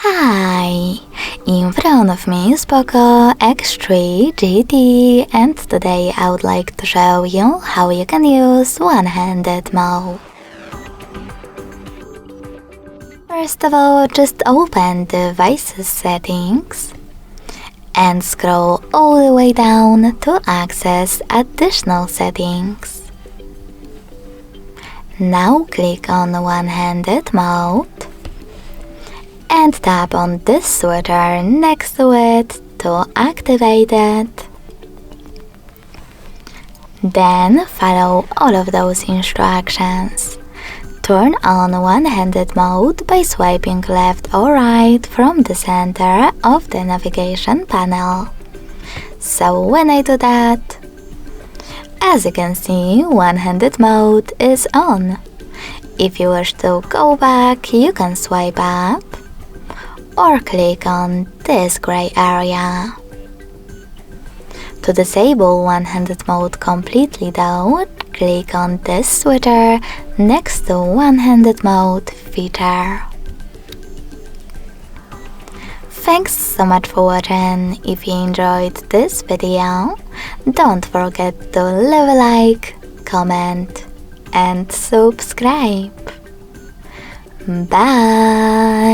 Hi! In front of me is POCO X3 GT, and today I would like to show you how you can use one-handed mode. First of all, just open Devices Settings and scroll all the way down to access additional settings. Now click on one-handed mode and tap on this switcher next to it to activate it. Then follow all of those instructions. Turn on one-handed mode by swiping left or right from the center of the navigation panel. So when I do that, as you can see, one-handed mode is on. If you wish to go back, you can swipe up or click on this gray area. To disable one-handed mode completely though, click on this switcher next to one-handed mode feature. Thanks so much for watching. If you enjoyed this video, don't forget to leave a like, comment and subscribe. Bye!